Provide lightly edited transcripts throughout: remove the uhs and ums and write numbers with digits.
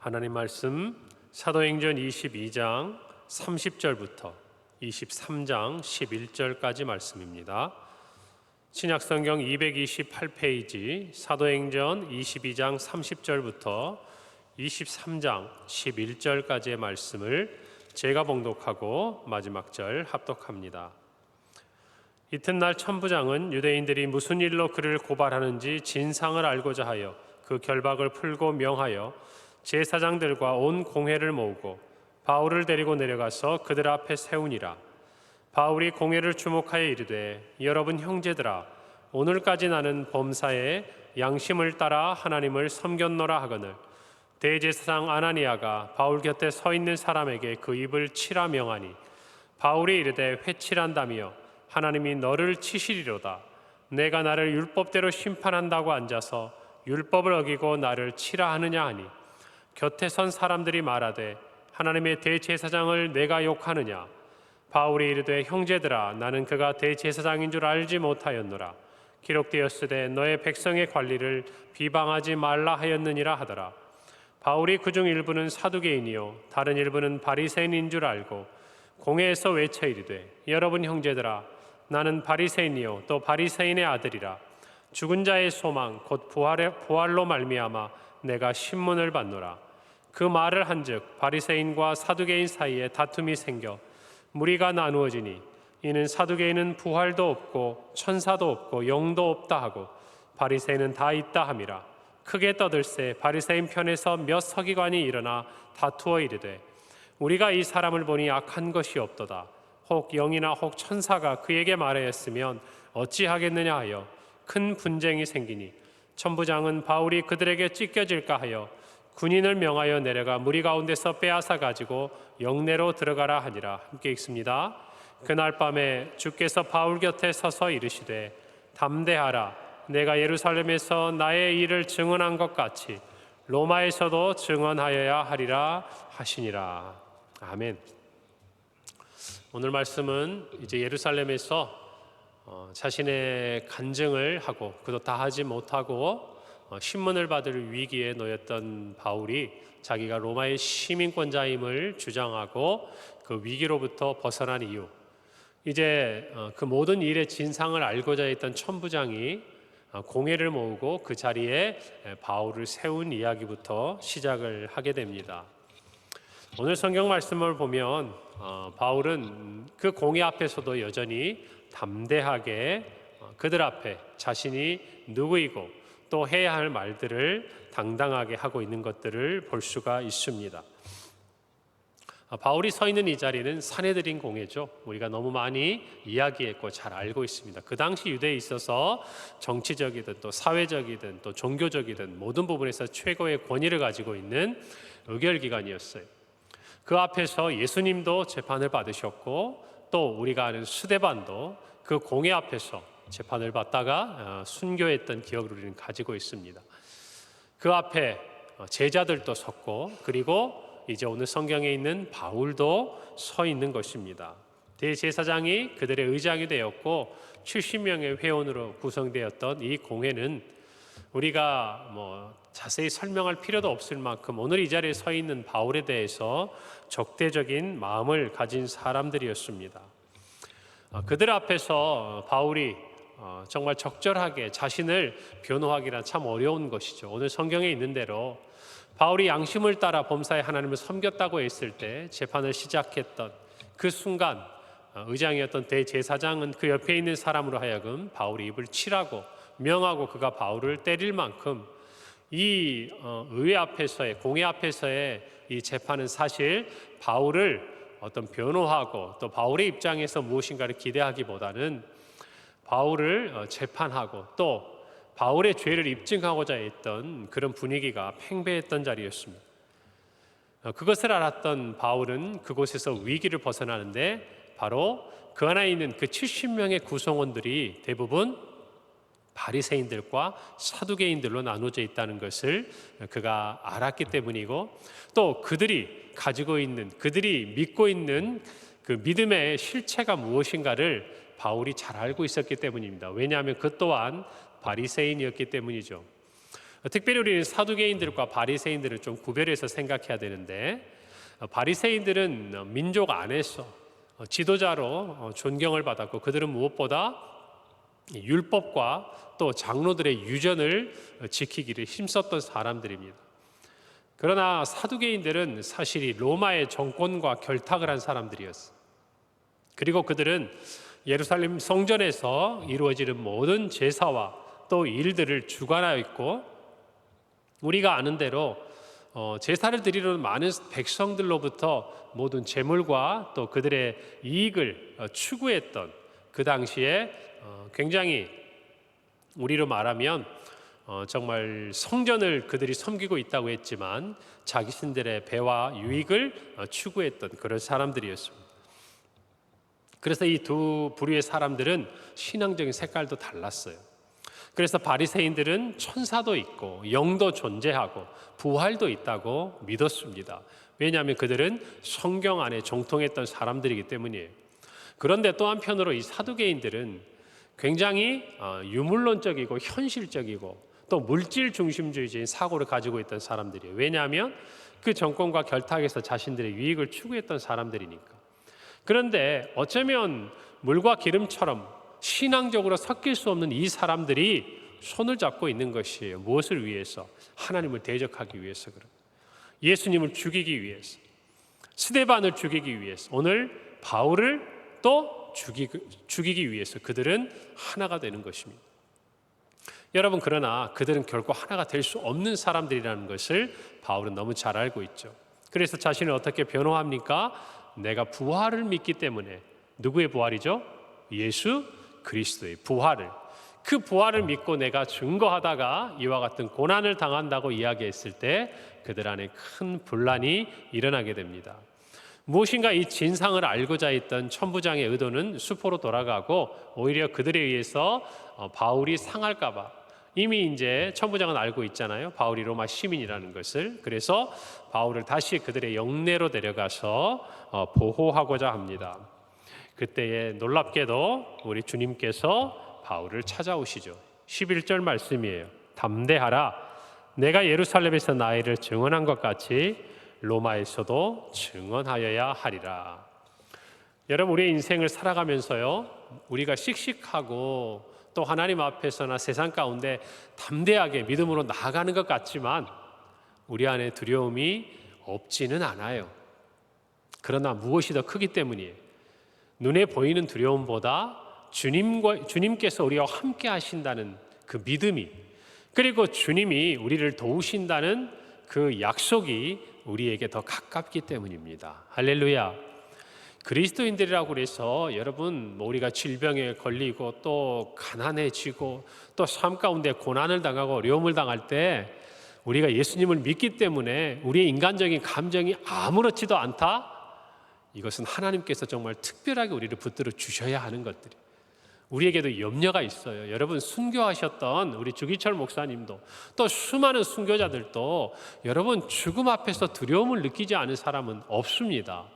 하나님 말씀 사도행전 22장 30절부터 23장 11절까지 말씀입니다. 신약성경 228페이지 사도행전 22장 30절부터 23장 11절까지의 말씀을 제가 봉독하고 마지막 절 합독합니다. 이튿날 천부장은 유대인들이 무슨 일로 그를 고발하는지 진상을 알고자 하여 그 결박을 풀고 명하여 제사장들과 온 공회를 모으고 바울을 데리고 내려가서 그들 앞에 세우니라. 바울이 공회를 주목하여 이르되, 여러분 형제들아, 오늘까지 나는 범사에 양심을 따라 하나님을 섬겼노라 하거늘 대제사장 아나니아가 바울 곁에 서 있는 사람에게 그 입을 치라 명하니, 바울이 이르되 회칠한다며 하나님이 너를 치시리로다. 내가 나를 율법대로 심판한다고 앉아서 율법을 어기고 나를 치라 하느냐 하니, 곁에 선 사람들이 말하되 하나님의 대제사장을 내가 욕하느냐. 바울이 이르되, 형제들아, 나는 그가 대제사장인 줄 알지 못하였노라. 기록되었으되 너의 백성의 관리를 비방하지 말라 하였느니라 하더라. 바울이 그중 일부는 사두개인이요 다른 일부는 바리새인인 줄 알고 공회에서 외쳐 이르되, 여러분 형제들아, 나는 바리새인이요 또 바리새인의 아들이라. 죽은 자의 소망 곧 부활로 말미암아 내가 신문을 받노라. 그 말을 한즉 바리새인과 사두개인 사이에 다툼이 생겨 무리가 나누어지니, 이는 사두개인은 부활도 없고 천사도 없고 영도 없다 하고 바리새인은 다 있다 함이라. 크게 떠들새 바리새인 편에서 몇 서기관이 일어나 다투어 이르되, 우리가 이 사람을 보니 악한 것이 없도다. 혹 영이나 혹 천사가 그에게 말하였으면 어찌하겠느냐 하여 큰 분쟁이 생기니, 천부장은 바울이 그들에게 찢겨질까 하여 군인을 명하여 내려가 무리 가운데서 빼앗아 가지고 영내로 들어가라 하니라. 함께 읽습니다. 그날 밤에 주께서 바울 곁에 서서 이르시되, 담대하라. 내가 예루살렘에서 나의 일을 증언한 것 같이 로마에서도 증언하여야 하리라 하시니라. 아멘. 오늘 말씀은 이제 예루살렘에서 자신의 간증을 하고 그도 다 하지 못하고 신문을 받을 위기에 놓였던 바울이 자기가 로마의 시민권자임을 주장하고 그 위기로부터 벗어난 이유, 이제 그 모든 일의 진상을 알고자 했던 천부장이 공회를 모으고 그 자리에 바울을 세운 이야기부터 시작을 하게 됩니다. 오늘 성경 말씀을 보면 바울은 그 공회 앞에서도 여전히 담대하게 그들 앞에 자신이 누구이고 또 해야 할 말들을 당당하게 하고 있는 것들을 볼 수가 있습니다. 바울이 서 있는 이 자리는 산헤드린 공회죠. 우리가 너무 많이 이야기했고 잘 알고 있습니다. 그 당시 유대에 있어서 정치적이든 또 사회적이든 또 종교적이든 모든 부분에서 최고의 권위를 가지고 있는 의결기관이었어요. 그 앞에서 예수님도 재판을 받으셨고 또 우리가 아는 스데반도 그 공회 앞에서 재판을 받다가 순교했던 기억을 우리는 가지고 있습니다. 그 앞에 제자들도 섰고, 그리고 이제 오늘 성경에 있는 바울도 서 있는 것입니다. 대제사장이 그들의 의장이 되었고 70명의 회원으로 구성되었던 이 공회는 우리가 자세히 설명할 필요도 없을 만큼 오늘 이 자리에 서 있는 바울에 대해서 적대적인 마음을 가진 사람들이었습니다. 그들 앞에서 바울이 정말 적절하게 자신을 변호하기란 참 어려운 것이죠. 오늘 성경에 있는 대로 바울이 양심을 따라 범사에 하나님을 섬겼다고 했을 때 재판을 시작했던 그 순간 의장이었던 대제사장은 그 옆에 있는 사람으로 하여금 바울이 입을 치라고 명하고 그가 바울을 때릴 만큼 이 의회 앞에서의 공회 앞에서의 이 재판은 사실 바울을 어떤 변호하고 또 바울의 입장에서 무엇인가를 기대하기보다는 바울을 재판하고 또 바울의 죄를 입증하고자 했던 그런 분위기가 팽배했던 자리였습니다. 그것을 알았던 바울은 그곳에서 위기를 벗어나는데 바로 그 안에 있는 그 70명의 구성원들이 대부분 바리새인들과 사두개인들로 나눠져 있다는 것을 그가 알았기 때문이고, 또 그들이 가지고 있는, 그들이 믿고 있는 그 믿음의 실체가 무엇인가를 바울이 잘 알고 있었기 때문입니다. 왜냐하면 그 또한 바리새인이었기 때문이죠. 특별히 우리는 사두개인들과 바리새인들을 좀 구별해서 생각해야 되는데, 바리새인들은 민족 안에서 지도자로 존경을 받았고 그들은 무엇보다 율법과 또 장로들의 유전을 지키기를 힘썼던 사람들입니다. 그러나 사두개인들은 사실 로마의 정권과 결탁을 한 사람들이었어요. 그리고 그들은 예루살렘 성전에서 이루어지는 모든 제사와 또 일들을 주관하였고, 우리가 아는 대로 제사를 드리려는 많은 백성들로부터 모든 재물과 또 그들의 이익을 추구했던 그 당시에 굉장히 우리로 말하면 정말 성전을 그들이 섬기고 있다고 했지만 자기신들의 배와 유익을 추구했던 그런 사람들이었습니다. 그래서 이 두 부류의 사람들은 신앙적인 색깔도 달랐어요. 그래서 바리새인들은 천사도 있고 영도 존재하고 부활도 있다고 믿었습니다. 왜냐하면 그들은 성경 안에 정통했던 사람들이기 때문이에요. 그런데 또 한편으로 이 사두개인들은 굉장히 유물론적이고 현실적이고 또 물질 중심주의적인 사고를 가지고 있던 사람들이에요. 왜냐하면 그 정권과 결탁에서 자신들의 유익을 추구했던 사람들이니까. 그런데 어쩌면 물과 기름처럼 신앙적으로 섞일 수 없는 이 사람들이 손을 잡고 있는 것이에요. 무엇을 위해서? 하나님을 대적하기 위해서 그래요. 예수님을 죽이기 위해서, 스데반을 죽이기 위해서, 오늘 바울을 또 죽이기 위해서 그들은 하나가 되는 것입니다. 여러분, 그러나 그들은 결코 하나가 될 수 없는 사람들이라는 것을 바울은 너무 잘 알고 있죠. 그래서 자신을 어떻게 변호합니까? 내가 부활을 믿기 때문에. 누구의 부활이죠? 예수 그리스도의 부활을, 그 부활을 믿고 내가 증거하다가 이와 같은 고난을 당한다고 이야기했을 때 그들 안에 큰 분란이 일어나게 됩니다. 무엇인가 이 진상을 알고자 했던 천부장의 의도는 수포로 돌아가고 오히려 그들에 의해서 바울이 상할까 봐, 이미 이제 천부장은 알고 있잖아요. 바울이 로마 시민이라는 것을. 그래서 바울을 다시 그들의 영내로 데려가서 보호하고자 합니다. 그때에 놀랍게도 우리 주님께서 바울을 찾아오시죠. 11절 말씀이에요. 담대하라. 내가 예루살렘에서 나이를 증언한 것 같이 로마에서도 증언하여야 하리라. 여러분, 우리의 인생을 살아가면서요, 우리가 씩씩하고 또 하나님 앞에서나 세상 가운데 담대하게 믿음으로 나아가는 것 같지만 우리 안에 두려움이 없지는 않아요. 그러나 무엇이 더 크기 때문이에요. 눈에 보이는 두려움보다 주님께서 우리와 함께 하신다는 그 믿음이, 그리고 주님이 우리를 도우신다는 그 약속이 우리에게 더 가깝기 때문입니다. 할렐루야. 그리스도인들이라고 그래서 여러분, 우리가 질병에 걸리고 또 가난해지고 또 삶 가운데 고난을 당하고 어려움을 당할 때 우리가 예수님을 믿기 때문에 우리의 인간적인 감정이 아무렇지도 않다? 이것은 하나님께서 정말 특별하게 우리를 붙들어 주셔야 하는 것들이, 우리에게도 염려가 있어요. 여러분, 순교하셨던 우리 주기철 목사님도 또 수많은 순교자들도 여러분, 죽음 앞에서 두려움을 느끼지 않은 사람은 없습니다.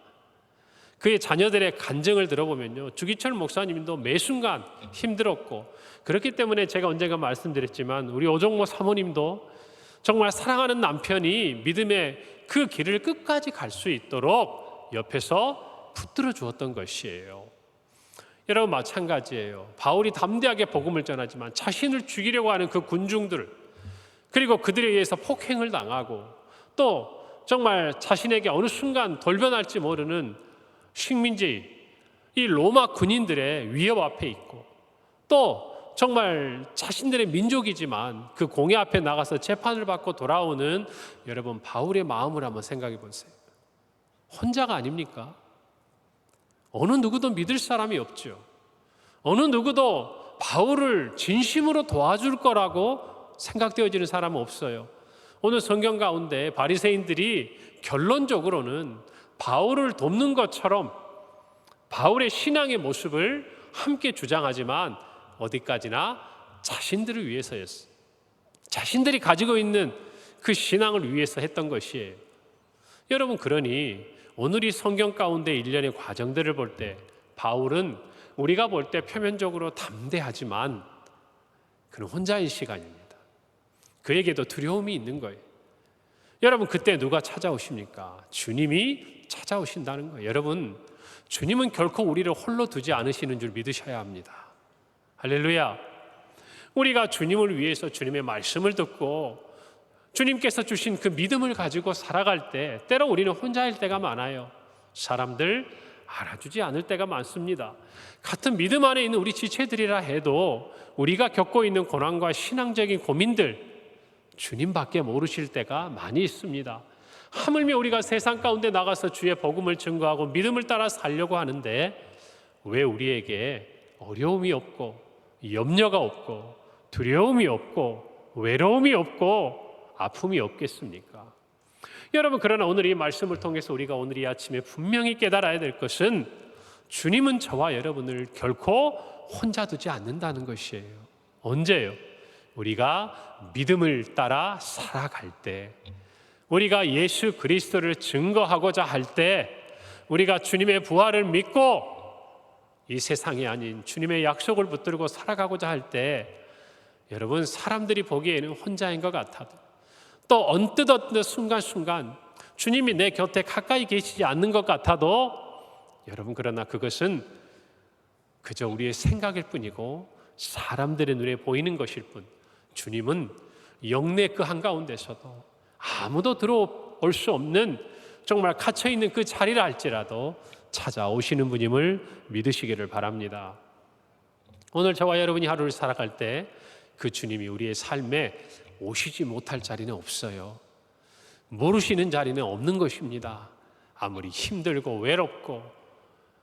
그의 자녀들의 간증을 들어보면요, 주기철 목사님도 매 순간 힘들었고, 그렇기 때문에 제가 언젠가 말씀드렸지만 우리 오종모 사모님도 정말 사랑하는 남편이 믿음의 그 길을 끝까지 갈 수 있도록 옆에서 붙들어 주었던 것이에요. 여러분, 마찬가지예요. 바울이 담대하게 복음을 전하지만 자신을 죽이려고 하는 그 군중들, 그리고 그들에 의해서 폭행을 당하고 또 정말 자신에게 어느 순간 돌변할지 모르는 식민지, 이 로마 군인들의 위협 앞에 있고, 또 정말 자신들의 민족이지만 그 공회 앞에 나가서 재판을 받고 돌아오는 여러분, 바울의 마음을 한번 생각해 보세요. 혼자가 아닙니까? 어느 누구도 믿을 사람이 없죠. 어느 누구도 바울을 진심으로 도와줄 거라고 생각되어지는 사람은 없어요. 오늘 성경 가운데 바리새인들이 결론적으로는 바울을 돕는 것처럼 바울의 신앙의 모습을 함께 주장하지만 어디까지나 자신들을 위해서였어요. 자신들이 가지고 있는 그 신앙을 위해서 했던 것이에요. 여러분, 그러니 오늘 이 성경 가운데 일련의 과정들을 볼 때 바울은 우리가 볼 때 표면적으로 담대하지만 그는 혼자인 시간입니다. 그에게도 두려움이 있는 거예요. 여러분, 그때 누가 찾아오십니까? 주님이 찾아오신다는 거예요. 여러분, 주님은 결코 우리를 홀로 두지 않으시는 줄 믿으셔야 합니다. 할렐루야. 우리가 주님을 위해서 주님의 말씀을 듣고 주님께서 주신 그 믿음을 가지고 살아갈 때 때로 우리는 혼자일 때가 많아요. 사람들 알아주지 않을 때가 많습니다. 같은 믿음 안에 있는 우리 지체들이라 해도 우리가 겪고 있는 고난과 신앙적인 고민들 주님밖에 모르실 때가 많이 있습니다. 하물며 우리가 세상 가운데 나가서 주의 복음을 증거하고 믿음을 따라 살려고 하는데 왜 우리에게 어려움이 없고 염려가 없고 두려움이 없고 외로움이 없고 아픔이 없겠습니까? 여러분, 그러나 오늘 이 말씀을 통해서 우리가 오늘 이 아침에 분명히 깨달아야 될 것은 주님은 저와 여러분을 결코 혼자 두지 않는다는 것이에요. 언제요? 우리가 믿음을 따라 살아갈 때, 우리가 예수 그리스도를 증거하고자 할 때, 우리가 주님의 부활을 믿고 이 세상이 아닌 주님의 약속을 붙들고 살아가고자 할 때, 여러분, 사람들이 보기에는 혼자인 것 같아도 또 언뜻 순간순간 주님이 내 곁에 가까이 계시지 않는 것 같아도 여러분, 그러나 그것은 그저 우리의 생각일 뿐이고 사람들의 눈에 보이는 것일 뿐, 주님은 영내 그 한가운데서도 아무도 들어올 수 없는 정말 갇혀있는 그 자리를 알지라도 찾아오시는 분임을 믿으시기를 바랍니다. 오늘 저와 여러분이 하루를 살아갈 때 그 주님이 우리의 삶에 오시지 못할 자리는 없어요. 모르시는 자리는 없는 것입니다. 아무리 힘들고 외롭고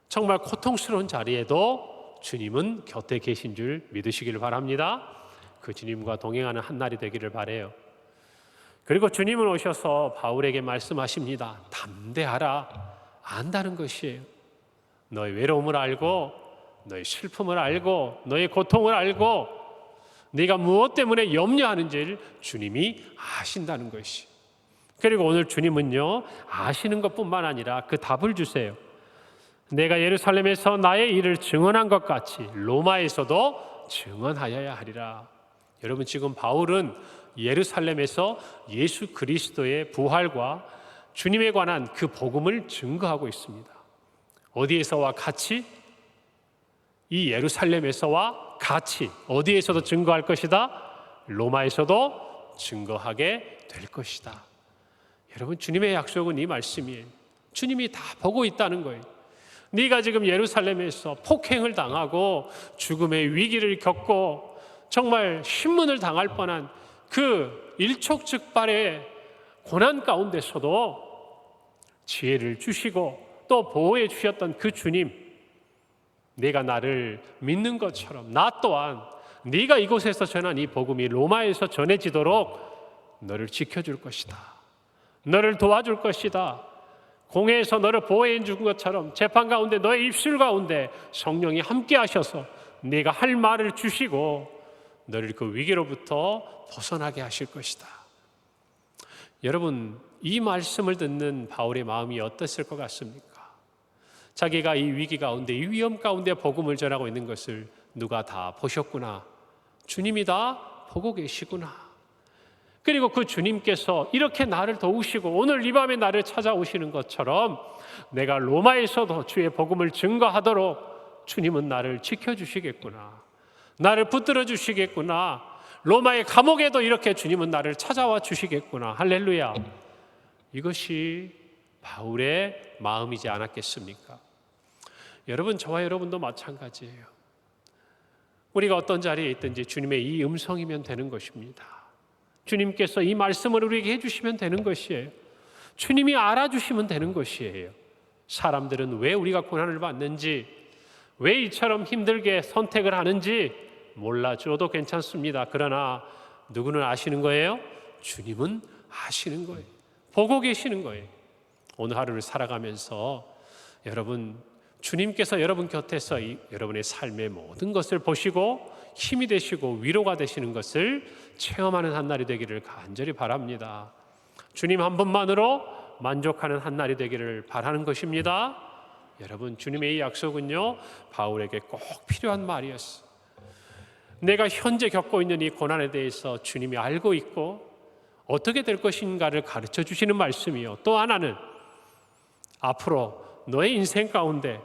정말 고통스러운 자리에도 주님은 곁에 계신 줄 믿으시기를 바랍니다. 그 주님과 동행하는 한 날이 되기를 바라요. 그리고 주님은 오셔서 바울에게 말씀하십니다. 담대하라. 안다는 것이에요. 너의 외로움을 알고 너의 슬픔을 알고 너의 고통을 알고 네가 무엇 때문에 염려하는지를 주님이 아신다는 것이. 그리고 오늘 주님은요, 아시는 것뿐만 아니라 그 답을 주세요. 내가 예루살렘에서 나의 일을 증언한 것 같이 로마에서도 증언하여야 하리라. 여러분, 지금 바울은 예루살렘에서 예수 그리스도의 부활과 주님에 관한 그 복음을 증거하고 있습니다. 어디에서와 같이? 이 예루살렘에서와 같이 어디에서도 증거할 것이다? 로마에서도 증거하게 될 것이다. 여러분, 주님의 약속은 이 말씀이에요. 주님이 다 보고 있다는 거예요. 네가 지금 예루살렘에서 폭행을 당하고 죽음의 위기를 겪고 정말 신문을 당할 뻔한 그 일촉즉발의 고난 가운데서도 지혜를 주시고 또 보호해 주셨던 그 주님, 네가 나를 믿는 것처럼 나 또한 네가 이곳에서 전한 이 복음이 로마에서 전해지도록 너를 지켜줄 것이다. 너를 도와줄 것이다. 공회에서 너를 보호해 준 것처럼 재판 가운데 너의 입술 가운데 성령이 함께 하셔서 네가 할 말을 주시고 너를 그 위기로부터 벗어나게 하실 것이다. 여러분, 이 말씀을 듣는 바울의 마음이 어땠을 것 같습니까? 자기가 이 위기 가운데, 이 위험 가운데 복음을 전하고 있는 것을 누가 다 보셨구나. 주님이 다 보고 계시구나. 그리고 그 주님께서 이렇게 나를 도우시고 오늘 이 밤에 나를 찾아오시는 것처럼 내가 로마에서도 주의 복음을 증거하도록 주님은 나를 지켜주시겠구나. 나를 붙들어 주시겠구나. 로마의 감옥에도 이렇게 주님은 나를 찾아와 주시겠구나. 할렐루야. 이것이 바울의 마음이지 않았겠습니까? 여러분, 저와 여러분도 마찬가지예요. 우리가 어떤 자리에 있든지 주님의 이 음성이면 되는 것입니다. 주님께서 이 말씀을 우리에게 해주시면 되는 것이에요. 주님이 알아주시면 되는 것이에요. 사람들은 왜 우리가 고난을 받는지, 왜 이처럼 힘들게 선택을 하는지 몰라줘도 괜찮습니다. 그러나 누구는 아시는 거예요? 주님은 아시는 거예요. 보고 계시는 거예요. 오늘 하루를 살아가면서 여러분, 주님께서 여러분 곁에서 여러분의 삶의 모든 것을 보시고 힘이 되시고 위로가 되시는 것을 체험하는 한 날이 되기를 간절히 바랍니다. 주님 한 분만으로 만족하는 한 날이 되기를 바라는 것입니다. 여러분, 주님의 이 약속은요, 바울에게 꼭 필요한 말이었어요. 내가 현재 겪고 있는 이 고난에 대해서 주님이 알고 있고 어떻게 될 것인가를 가르쳐 주시는 말씀이요. 또 하나는 앞으로 너의 인생 가운데,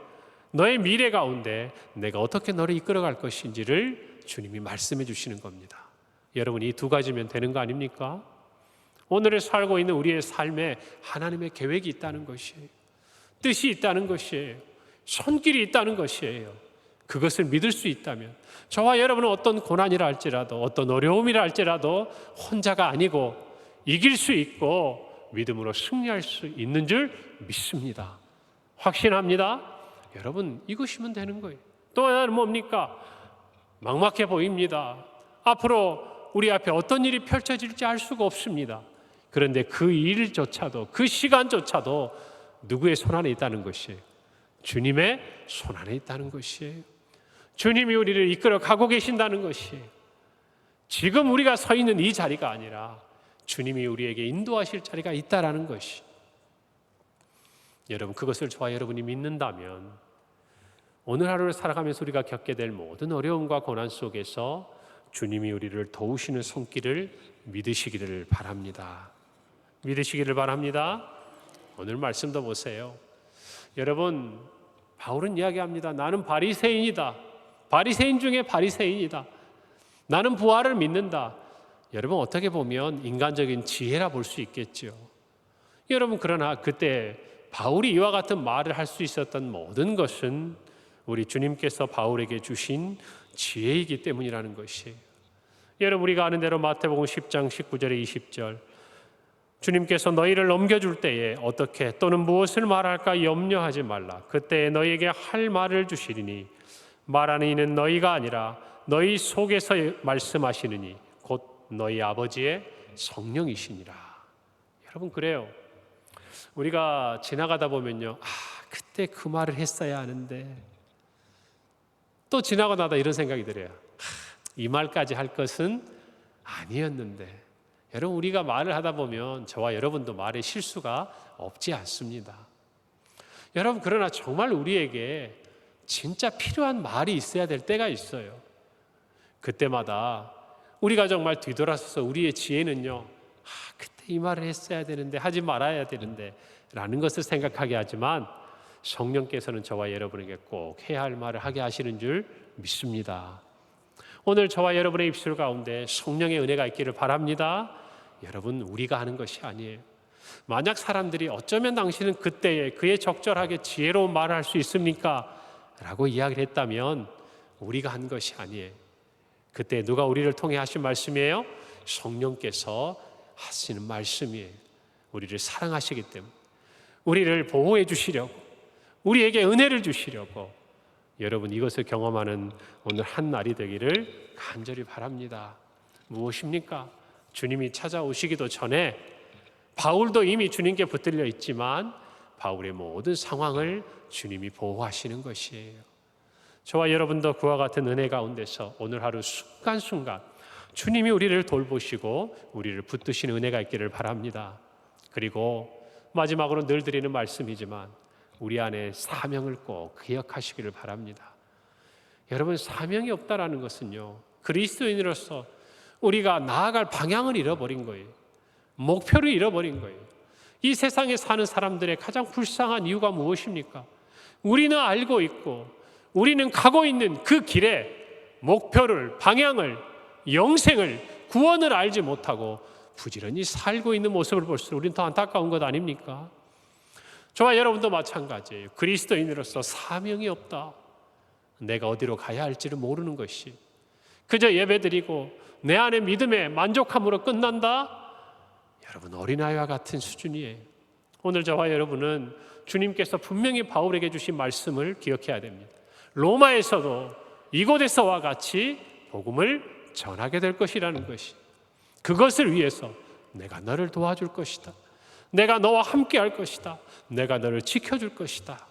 너의 미래 가운데 내가 어떻게 너를 이끌어갈 것인지를 주님이 말씀해 주시는 겁니다. 여러분, 이 두 가지면 되는 거 아닙니까? 오늘을 살고 있는 우리의 삶에 하나님의 계획이 있다는 것이에요. 뜻이 있다는 것이에요. 손길이 있다는 것이에요. 그것을 믿을 수 있다면 저와 여러분은 어떤 고난이라 할지라도 어떤 어려움이라 할지라도 혼자가 아니고 이길 수 있고 믿음으로 승리할 수 있는 줄 믿습니다. 확신합니다. 여러분, 이것이면 되는 거예요. 또 하나는 뭡니까? 막막해 보입니다. 앞으로 우리 앞에 어떤 일이 펼쳐질지 알 수가 없습니다. 그런데 그 일조차도, 그 시간조차도 누구의 손안에 있다는 것이에요? 주님의 손안에 있다는 것이에요. 주님이 우리를 이끌어 가고 계신다는 것이에요. 지금 우리가 서 있는 이 자리가 아니라 주님이 우리에게 인도하실 자리가 있다라는 것이, 여러분, 그것을 저와 여러분이 믿는다면 오늘 하루를 살아가면서 우리가 겪게 될 모든 어려움과 고난 속에서 주님이 우리를 도우시는 손길을 믿으시기를 바랍니다. 믿으시기를 바랍니다. 오늘 말씀도 보세요. 여러분, 바울은 이야기합니다. 나는 바리새인이다. 바리새인 중에 바리새인이다. 나는 부활을 믿는다. 여러분, 어떻게 보면 인간적인 지혜라 볼 수 있겠죠. 여러분, 그러나 그때 바울이 이와 같은 말을 할 수 있었던 모든 것은 우리 주님께서 바울에게 주신 지혜이기 때문이라는 것이에요. 여러분, 우리가 아는 대로 마태복음 10장 19절에 20절, 주님께서 너희를 넘겨줄 때에 어떻게 또는 무엇을 말할까 염려하지 말라. 그때 너희에게 할 말을 주시리니 말하는 이는 너희가 아니라 너희 속에서 말씀하시느니 곧 너희 아버지의 성령이시니라. 여러분, 그래요. 우리가 지나가다 보면요, 그때 그 말을 했어야 하는데, 또 지나고 나다 이런 생각이 들어요. 이 말까지 할 것은 아니었는데. 여러분, 우리가 말을 하다 보면 저와 여러분도 말에 실수가 없지 않습니다. 여러분, 그러나 정말 우리에게 진짜 필요한 말이 있어야 될 때가 있어요. 그때마다 우리가 정말 뒤돌아서서 우리의 지혜는요, 그때 이 말을 했어야 되는데, 하지 말아야 되는데 라는 것을 생각하게 하지만 성령께서는 저와 여러분에게 꼭 해야 할 말을 하게 하시는 줄 믿습니다. 오늘 저와 여러분의 입술 가운데 성령의 은혜가 있기를 바랍니다. 여러분, 우리가 하는 것이 아니에요. 만약 사람들이 어쩌면 당신은 그때에 그에 적절하게 지혜로운 말을 할 수 있습니까? 라고 이야기를 했다면 우리가 한 것이 아니에요. 그때 누가 우리를 통해 하신 말씀이에요? 성령께서 하시는 말씀이에요. 우리를 사랑하시기 때문에, 우리를 보호해 주시려고, 우리에게 은혜를 주시려고, 여러분, 이것을 경험하는 오늘 한 날이 되기를 간절히 바랍니다. 무엇입니까? 주님이 찾아오시기도 전에 바울도 이미 주님께 붙들려 있지만 바울의 모든 상황을 주님이 보호하시는 것이에요. 저와 여러분도 그와 같은 은혜 가운데서 오늘 하루 순간순간 주님이 우리를 돌보시고 우리를 붙드시는 은혜가 있기를 바랍니다. 그리고 마지막으로 늘 드리는 말씀이지만 우리 안에 사명을 꼭 기억하시기를 바랍니다. 여러분, 사명이 없다라는 것은요, 그리스도인으로서 우리가 나아갈 방향을 잃어버린 거예요. 목표를 잃어버린 거예요. 이 세상에 사는 사람들의 가장 불쌍한 이유가 무엇입니까? 우리는 알고 있고 우리는 가고 있는 그 길에 목표를, 방향을, 영생을, 구원을 알지 못하고 부지런히 살고 있는 모습을 볼수록 우리는 더 안타까운 것 아닙니까? 저와 여러분도 마찬가지예요. 그리스도인으로서 사명이 없다. 내가 어디로 가야 할지를 모르는 것이, 그저 예배드리고 내 안의 믿음에 만족함으로 끝난다? 여러분, 어린아이와 같은 수준이에요. 오늘 저와 여러분은 주님께서 분명히 바울에게 주신 말씀을 기억해야 됩니다. 로마에서도 이곳에서와 같이 복음을 전하게 될 것이라는 것이, 그것을 위해서 내가 너를 도와줄 것이다. 내가 너와 함께 할 것이다. 내가 너를 지켜줄 것이다.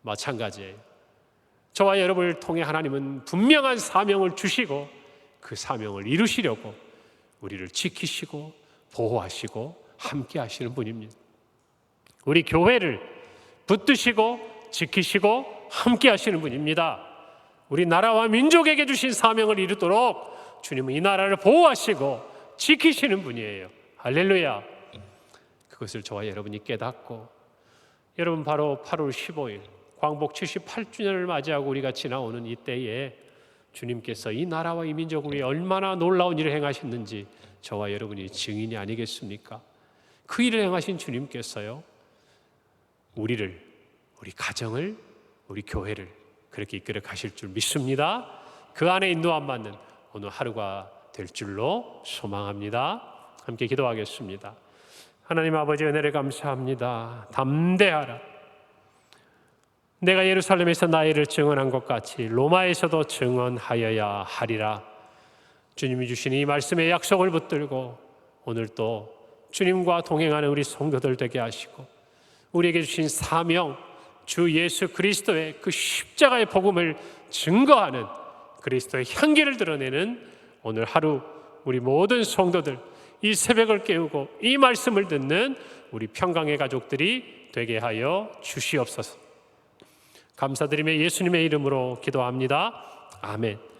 마찬가지예요. 저와 여러분을 통해 하나님은 분명한 사명을 주시고 그 사명을 이루시려고 우리를 지키시고 보호하시고 함께 하시는 분입니다. 우리 교회를 붙드시고 지키시고 함께 하시는 분입니다. 우리 나라와 민족에게 주신 사명을 이루도록 주님은 이 나라를 보호하시고 지키시는 분이에요. 할렐루야. 그것을 저와 여러분이 깨닫고, 여러분 바로 8월 15일 광복 78주년을 맞이하고 우리가 지나오는 이때에 주님께서 이 나라와 이 민족을 위해 얼마나 놀라운 일을 행하셨는지 저와 여러분이 증인이 아니겠습니까? 그 일을 행하신 주님께서요, 우리를, 우리 가정을, 우리 교회를 그렇게 이끌어 가실 줄 믿습니다. 그 안에 인도함 받는 오늘 하루가 될 줄로 소망합니다. 함께 기도하겠습니다. 하나님 아버지, 은혜를 감사합니다. 담대하라. 내가 예루살렘에서 나의 일을 증언한 것 같이 로마에서도 증언하여야 하리라. 주님이 주신 이 말씀의 약속을 붙들고 오늘 또 주님과 동행하는 우리 성도들 되게 하시고, 우리에게 주신 사명, 주 예수 그리스도의 그 십자가의 복음을 증거하는 그리스도의 향기를 드러내는 오늘 하루 우리 모든 성도들, 이 새벽을 깨우고 이 말씀을 듣는 우리 평강의 가족들이 되게 하여 주시옵소서. 감사드리며 예수님의 이름으로 기도합니다. 아멘.